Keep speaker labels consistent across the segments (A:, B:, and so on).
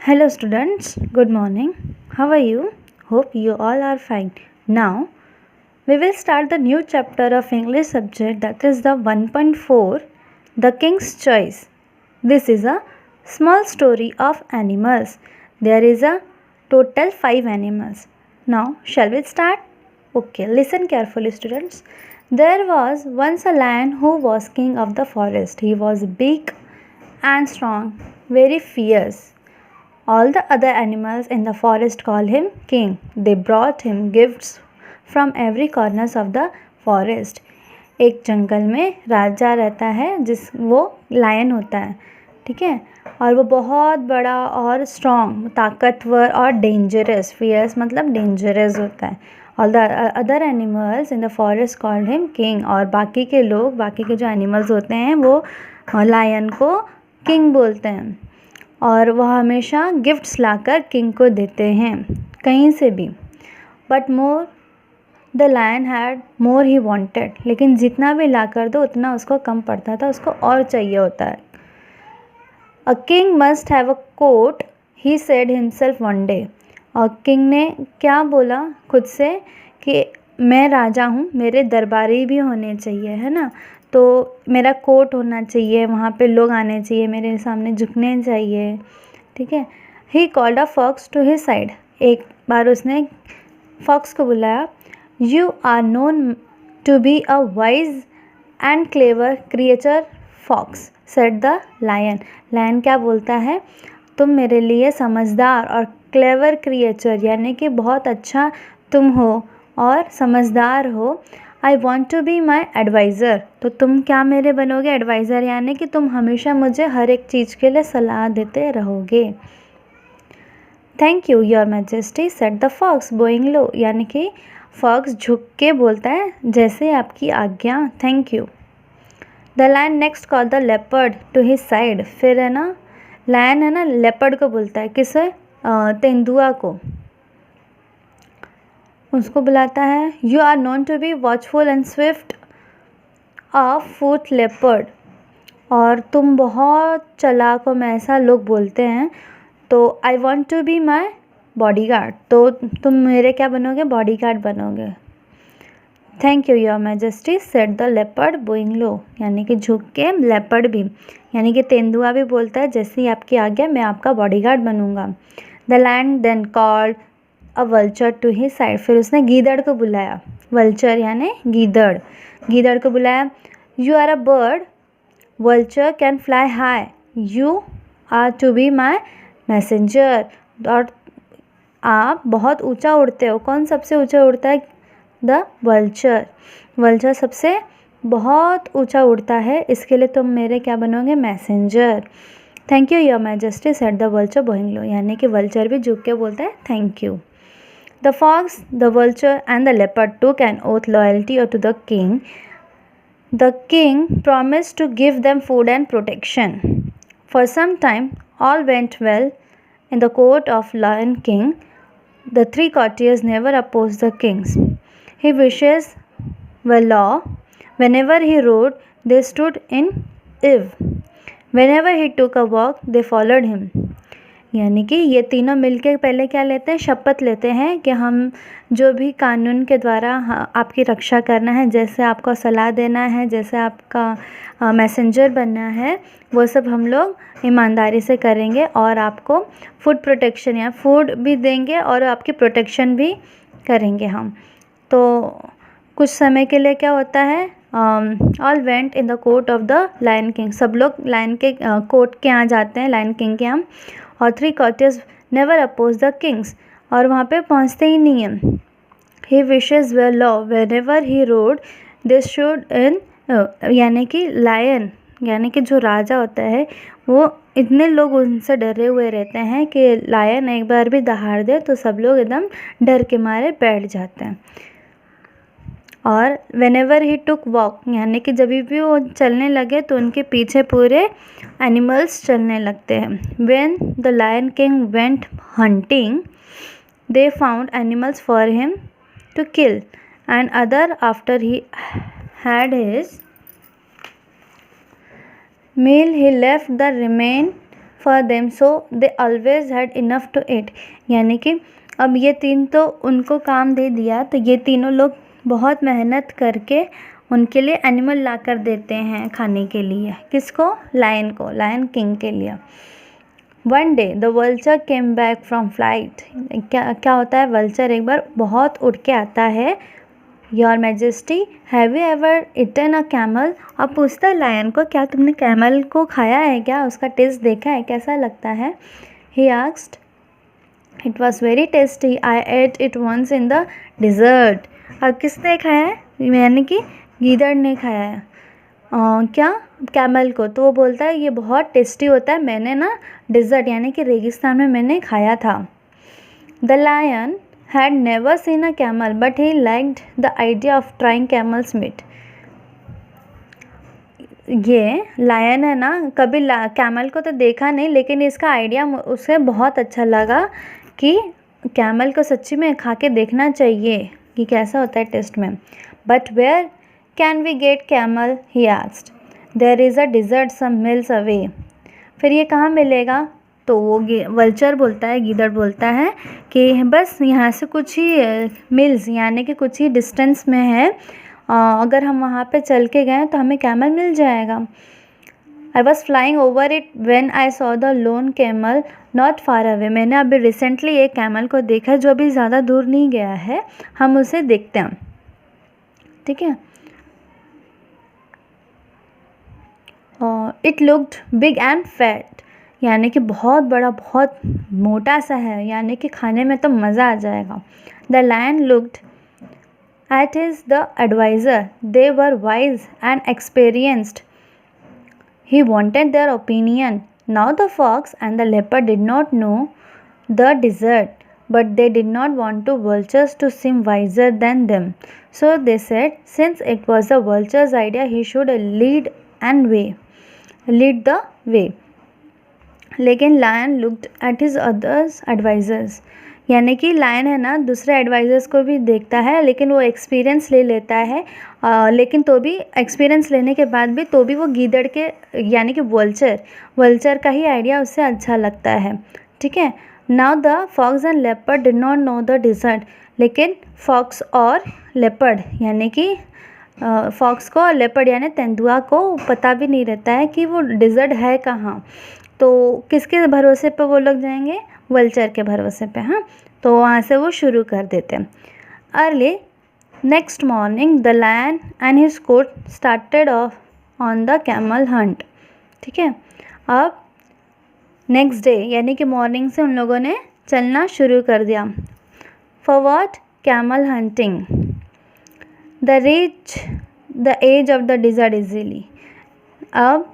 A: Hello, students. Good morning. How are you? Hope you all are fine. Now, we will start the new chapter of English subject, that is the 1.4, The King's Choice. This is a small story of animals. There is a total 5 animals. Now, shall we start? Okay, listen carefully, students. There was once a lion who was king of the forest. He was big and strong, very fierce. All the other animals in the forest call him king. They brought him gifts from every corners of the forest. एक जंगल में राजा रहता है जिस वो lion होता है, ठीक है, और वो बहुत बड़ा और स्ट्रॉन्ग, ताकतवर और डेंजरस, फियर्स मतलब डेंजरस होता है. All the other animals in the forest called him king. और बाकी के लोग, बाकी के जो एनिमल्स होते हैं वो लायन को किंग बोलते हैं. और वह हमेशा गिफ्ट्स लाकर किंग को देते हैं कहीं से भी. But more the lion had more he wanted. लेकिन जितना भी ला कर दो उतना उसको कम पड़ता था, उसको और चाहिए होता है. A king must have a court, he said himself one day. और किंग ने क्या बोला खुद से कि मैं राजा हूँ, मेरे दरबारी भी होने चाहिए, है ना. तो मेरा कोट होना चाहिए, वहाँ पे लोग आने चाहिए, मेरे सामने झुकने चाहिए, ठीक है. He called a fox to his side. एक बार उसने फॉक्स को बुलाया. You are known to be a wise and clever creature fox, said the lion. Lion क्या बोलता है, तुम मेरे लिए समझदार और क्लेवर क्रिएचर यानी कि बहुत अच्छा तुम हो और समझदार हो. I want to be my adviser. तो तुम क्या मेरे बनोगे, एडवाइज़र यानी कि तुम हमेशा मुझे हर एक चीज़ के लिए सलाह देते रहोगे. Thank you your majesty, said the fox bowing low. यानी कि फॉक्स झुक के बोलता है, जैसे आपकी आज्ञा, thank you. The lion next call the leopard to his side. फिर है ना, लायन है ना लेपर्ड को बोलता है, किसे, तेंदुआ को, उसको बुलाता है. You are known to be watchful and swift a foot leopard. और तुम बहुत चालाक हो, में ऐसा लोग बोलते हैं. तो I want to be my bodyguard. तो तुम मेरे क्या बनोगे, बॉडीगार्ड बनोगे. Thank you your majesty, said the leopard bowing low. यानी कि झुक के लेपर्ड भी यानी कि तेंदुआ भी बोलता है, जैसे ही आपकी आज्ञा, मैं आपका बॉडीगार्ड बनूंगा. The lion then called a vulture to he side. फिर उसने गीदड़ को बुलाया. वल्चर यानी गीदड़. गीदड़ को बुलाया. You are a bird, vulture can fly high, you are to be my messenger. और आप बहुत ऊंचा उड़ते हो. कौन सबसे ऊंचा उड़ता है, द वल्चर. वल्चर सबसे बहुत ऊंचा उड़ता है, इसके लिए तुम मेरे क्या बनोगे, messenger. Thank you your majesty, said the vulture bowing low. यानी कि वल्चर भी झुक के बोलता है thank you. The fox, the vulture and the leopard took an oath loyalty to the king. The king promised to give them food and protection. For some time, all went well in the court of Lion King. The 3 courtiers never opposed the kings. His wishes were law. Whenever he rode, they stood in awe. Whenever he took a walk, they followed him. यानी कि ये तीनों मिलके पहले क्या लेते हैं, शपथ लेते हैं कि हम जो भी कानून के द्वारा आपकी रक्षा करना है, जैसे आपको सलाह देना है, जैसे आपका मैसेंजर बनना है, वो सब हम लोग ईमानदारी से करेंगे. और आपको फूड प्रोटेक्शन या फूड भी देंगे और आपकी प्रोटेक्शन भी करेंगे हम. तो कुछ समय के लिए क्या होता है, all went in the court of the lion king. सब लोग लायन के कोर्ट के यहाँ जाते हैं, लायन किंग के यहाँ. और 3 courtiers never oppose the kings. और वहाँ पे पहुँचते ही नहीं हैं. He wishes were law. Whenever he rode they should in. यानी कि लायन यानी कि जो राजा होता है, वो इतने लोग उनसे डरे हुए रहते हैं कि लायन एक बार भी दहाड़ दे तो सब लोग एकदम डर के मारे बैठ जाते हैं. और when ever he took walk यानी कि जब भी वो चलने लगे तो उनके पीछे पूरे एनिमल्स चलने लगते हैं. When the lion king went hunting, they found animals for him to kill and other after he had his meal he left the remain for them, so they always had enough to eat. यानी कि अब ये तीन तो उनको काम दे दिया, तो ये तीनों लोग बहुत मेहनत करके उनके लिए एनिमल ला कर देते हैं खाने के लिए। किसको? लायन को, लायन किंग के लिए। One day the vulture came back from flight. क्या होता है? वल्चर एक बार बहुत उड़ के आता है। Your majesty, have you ever eaten a camel? अब पूछता है लायन को, क्या तुमने कैमल को खाया है क्या? उसका टेस्ट देखा है, कैसा लगता है? He asked, it was very tasty, I ate it once in the desert. अब किसने खाया है? यानी कि गीदड़ ने खाया है। क्या? कैमल को। तो वो बोलता है ये बहुत टेस्टी होता है, मैंने ना डिज़र्ट यानी कि रेगिस्तान में मैंने खाया था। The lion had never seen a camel, but he liked the idea of trying camel's meat. ये लायन है ना, कभी कैमल को तो देखा नहीं, लेकिन इसका आइडिया उसे बहुत अच्छा लगा कि कैमल को सच्ची में खा के देखना चाहिए कि कैसा होता है टेस्ट में। But where can we get camel? He asked. There is a desert some miles away. फिर ये कहाँ मिलेगा? तो वो वल्चर बोलता है, गीदड़ बोलता है कि बस यहाँ से कुछ ही मिल्स यानी कि कुछ ही डिस्टेंस में है, अगर हम वहाँ पे चल के गए तो हमें कैमल मिल जाएगा। I was flying over it when I saw the loan camel not far away. मैंने अभी रिसेंटली एक कैमल को देखा जो अभी ज़्यादा दूर नहीं गया है, हम उसे देखते हैं। ठीक है। It looked big and fat, यानी कि बहुत बड़ा, बहुत मोटा सा है, यानी कि खाने में तो मज़ा आ जाएगा। The lion looked at his the adviser, they were wise and experienced, he wanted their opinion. Now the fox and the leopard did not know the desert, but they did not want to vultures to seem wiser than them. So they said, since it was the vulture's idea, he should lead the way. लेकिन lion looked at his others advisers, यानी कि lion है ना दूसरे advisers को भी देखता है, लेकिन वो एक्सपीरियंस ले लेता है, लेकिन तो भी एक्सपीरियंस लेने के बाद भी तो भी वो गीदड़ के यानी कि वल्चर का ही आइडिया उससे अच्छा लगता है। ठीक है। Now the fox and leopard did not know the desert. लेकिन फॉक्स और लेपर्ड यानी कि फॉक्स को और लेपर्ड यानी तेंदुआ को पता भी नहीं रहता है कि वो डिज़र्ट है कहाँ। तो किसके भरोसे पे वो लोग जाएंगे? वल्चर के भरोसे पे। हाँ, तो वहाँ से वो शुरू कर देते हैं। Early next morning the lion and his court started off on the camel hunt. ठीक है। अब नेक्स्ट डे यानी कि मॉर्निंग से उन लोगों ने चलना शुरू कर दिया। For what? Camel hunting. The reach the edge of the desert easily. अब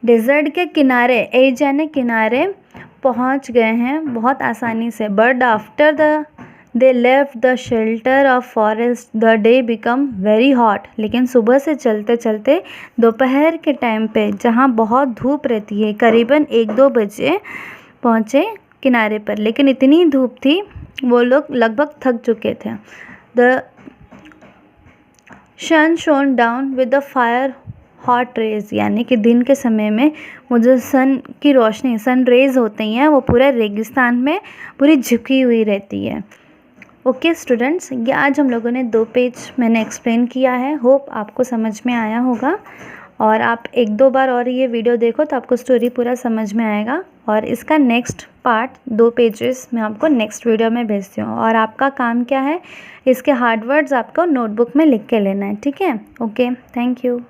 A: डेजर्ट के किनारे, एज यानी किनारे, पहुंच गए हैं बहुत आसानी से। But after they left the shelter of forest the day become very hot. लेकिन सुबह से चलते चलते दोपहर के टाइम पे जहाँ बहुत धूप रहती है, करीबन 1-2 बजे पहुँचे किनारे पर, लेकिन इतनी धूप थी वो लोग लगभग थक चुके थे। The sun shone down with the fire hot rays, यानी कि दिन के समय में वो जो सन की रोशनी, सन रेज होती हैं, वो पूरे रेगिस्तान में पूरी झुकी हुई रहती है। ओके स्टूडेंट्स, ये आज हम लोगों ने 2 पेज मैंने एक्सप्लेन किया है। होप आपको समझ में आया होगा, और आप 1-2 बार और ये वीडियो देखो तो आपको स्टोरी पूरा समझ में आएगा। और इसका नेक्स्ट पार्ट 2 पेजेस मैं आपको नेक्स्ट वीडियो में भेजती हूँ। और आपका काम क्या है, इसके हार्ड वर्ड्स आपको नोटबुक में लिख के लेना है। ठीक है। Okay, thank you.